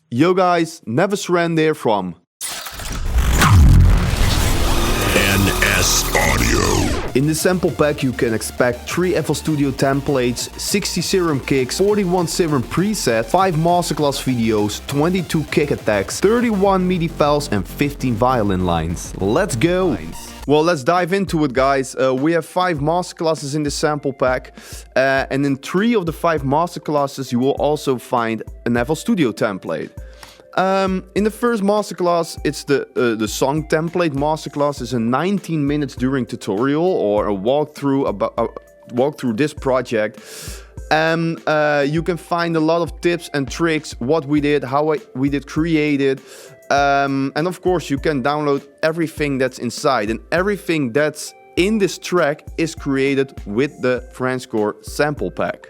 Yo guys, never surrender from NS Audio. In the sample pack you can expect 3 FL Studio templates, 60 Serum kicks, 41 Serum presets, 5 masterclass videos, 22 kick attacks, 31 MIDI files and 15 violin lines. Let's go! Well, let's dive into it, guys. We have 5 masterclasses in the sample pack, and in 3 of the 5 masterclasses you will also find an FL Studio template. In the first masterclass, it's the song template masterclass. Is a 19 minutes during tutorial or a walkthrough this project. You can find a lot of tips and tricks, what we did, how we did create it. And of course you can download everything that's inside, and everything that's in this track is created with the Frenchcore sample pack.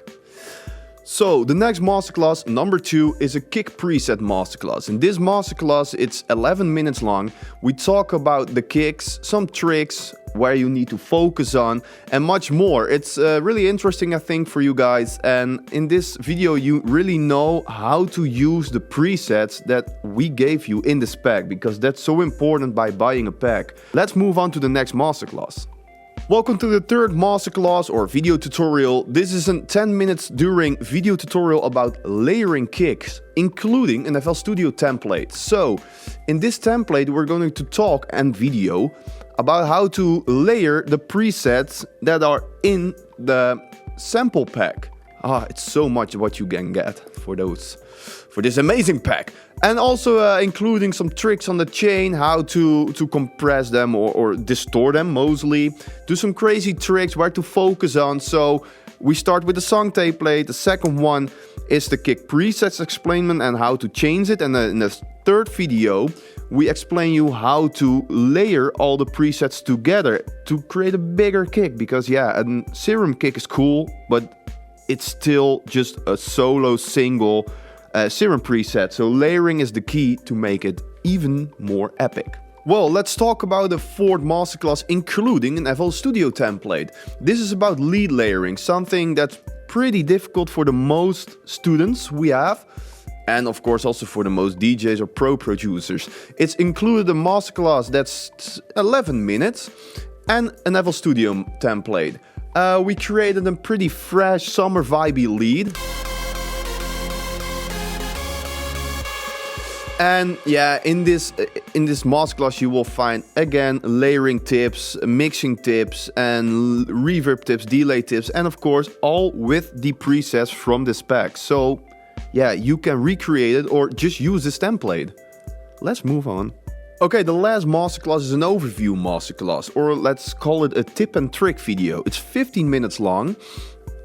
So the next masterclass, number 2, is a kick preset masterclass. In this masterclass, it's 11 minutes long. We talk about the kicks, some tricks, where you need to focus on, and much more. It's really interesting, I think, for you guys. And in this video, you really know how to use the presets that we gave you in this pack, because that's so important by buying a pack. Let's move on to the next masterclass. Welcome to the third masterclass or video tutorial. This is a 10 minutes during video tutorial about layering kicks, including an FL Studio template. So, in this template we're going to talk and video about how to layer the presets that are in the sample pack. It's so much what you can get for this amazing pack. And also including some tricks on the chain, how to compress them or distort them mostly. Do some crazy tricks, where to focus on. So we start with the song template. The second one is the kick presets explainment and how to change it. And in the third video, we explain you how to layer all the presets together to create a bigger kick. Because yeah, a Serum kick is cool, but it's still just a solo single Serum preset, so layering is the key to make it even more epic. Well, let's talk about the fourth masterclass, including an FL Studio template. This is about lead layering, something that's pretty difficult for the most students we have, and of course also for the most DJs or pro producers. It's included a masterclass that's 11 minutes and an FL Studio template. We created a pretty fresh summer vibey lead. And yeah, in this masterclass you will find again layering tips, mixing tips and reverb tips, delay tips, and of course all with the presets from this pack. So yeah, you can recreate it or just use this template. Let's move on. Okay, the last masterclass is an overview masterclass, or let's call it a tip and trick video. It's 15 minutes long,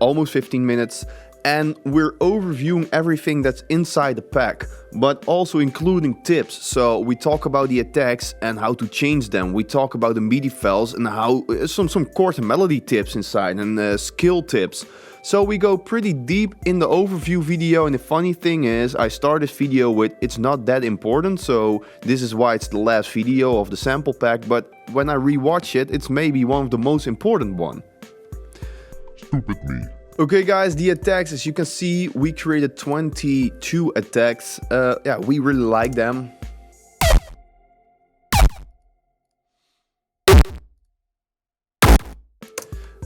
almost 15 minutes. And we're overviewing everything that's inside the pack, but also including tips. So we talk about the attacks and how to change them. We talk about the MIDI files and how some chord and melody tips inside and skill tips. So we go pretty deep in the overview video, and the funny thing is I start this video with it's not that important, so this is why it's the last video of the sample pack, but when I rewatch it, it's maybe one of the most important one. Stupid me. Okay guys, the attacks, as you can see, we created 22 attacks. Yeah, we really like them.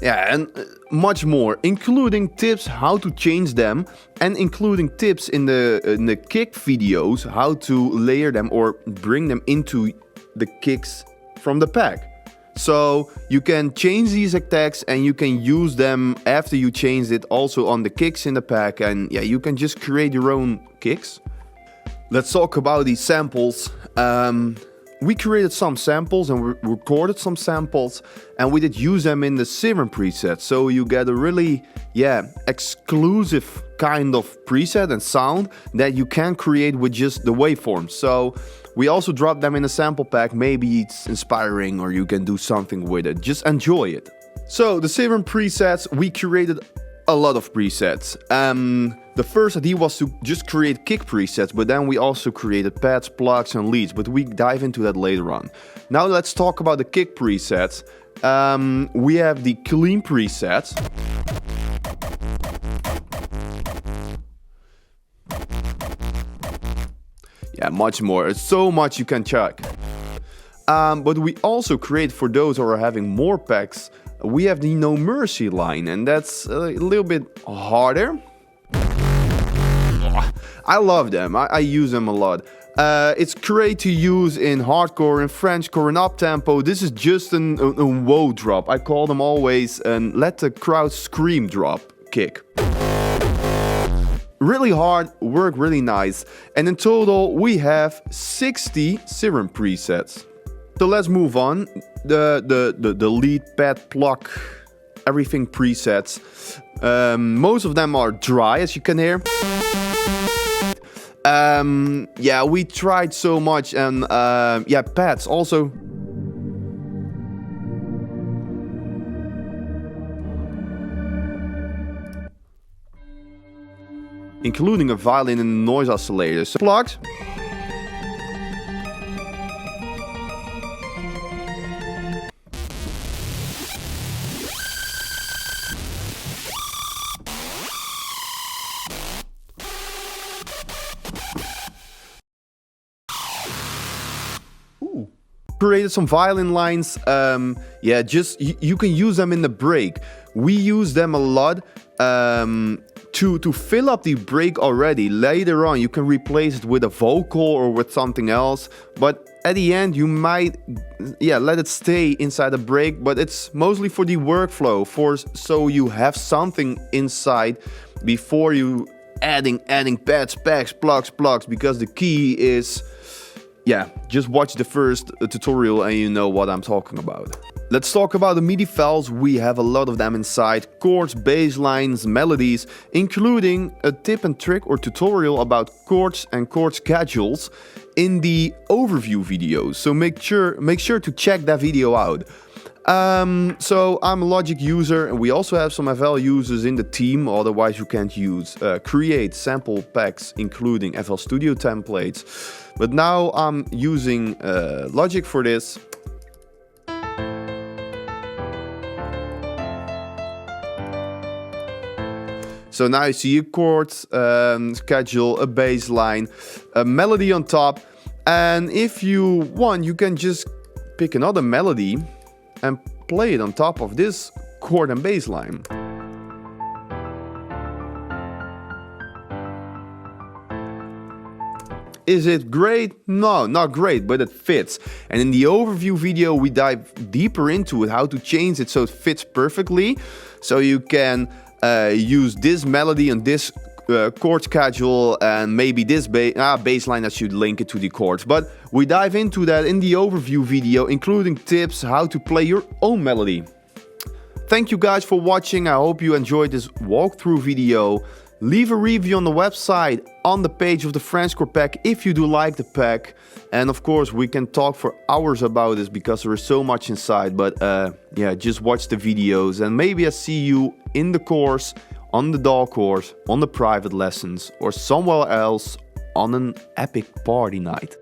Yeah, and much more, including tips how to change them, and including tips in the kick videos, how to layer them or bring them into the kicks from the pack. So you can change these attacks and you can use them after you change it also on the kicks in the pack, and yeah, you can just create your own kicks. Let's talk about these samples. We created some samples and we recorded some samples, and we did use them in the Serum preset. So you get a really, exclusive kind of preset and sound that you can create with just the waveforms. So we also dropped them in a sample pack. Maybe it's inspiring or you can do something with it. Just enjoy it. So the Serum presets, we created a lot of presets. The first idea was to just create kick presets, but then we also created pads, plugs and leads, but we dive into that later on. Now let's talk about the kick presets. We have the clean presets. Yeah, much more. It's so much you can check. But we also create, for those who are having more packs, we have the No Mercy line, and that's a little bit harder. I love them. I use them a lot. It's great to use in hardcore, in Frenchcore, in uptempo. This is just a whoa drop. I call them always and let the crowd scream drop kick. Really hard, work really nice. And in total, we have 60 Serum presets. So let's move on. The lead, pad, pluck, everything presets. Most of them are dry, as you can hear. Yeah, we tried so much, and yeah, pads also. Including a violin and noise oscillator. So plugged. Created some violin lines. Yeah, just you can use them in the break. We use them a lot to fill up the break already. Later on, you can replace it with a vocal or with something else. But at the end, you might, yeah, let it stay inside the break. But it's mostly for the workflow, so you have something inside before you adding pads, packs, plugs. Because the key is, yeah, just watch the first tutorial and you know what I'm talking about. Let's talk about the MIDI files. We have a lot of them inside. Chords, bass lines, melodies, including a tip and trick or tutorial about chords and chord schedules in the overview video. So make sure to check that video out. So I'm a Logic user, and we also have some FL users in the team, otherwise you can't use create sample packs including FL Studio templates. But now I'm using Logic for this. So now you see a chord schedule, a bass line, a melody on top, and if you want, you can just pick another melody and play it on top of this chord and bass line. Is it great? No, not great, but it fits. And in the overview video, we dive deeper into it, how to change it so it fits perfectly. So you can use this melody and this chord schedule and maybe this bass line. I should link it to the chords. But we dive into that in the overview video, including tips how to play your own melody. Thank you guys for watching. I hope you enjoyed this walkthrough video. Leave a review on the website, on the page of the Frenchcore pack if you do like the pack. And of course, we can talk for hours about this because there is so much inside. But yeah, just watch the videos and maybe I see you in the course, on the DAW course, on the private lessons, or somewhere else on an epic party night.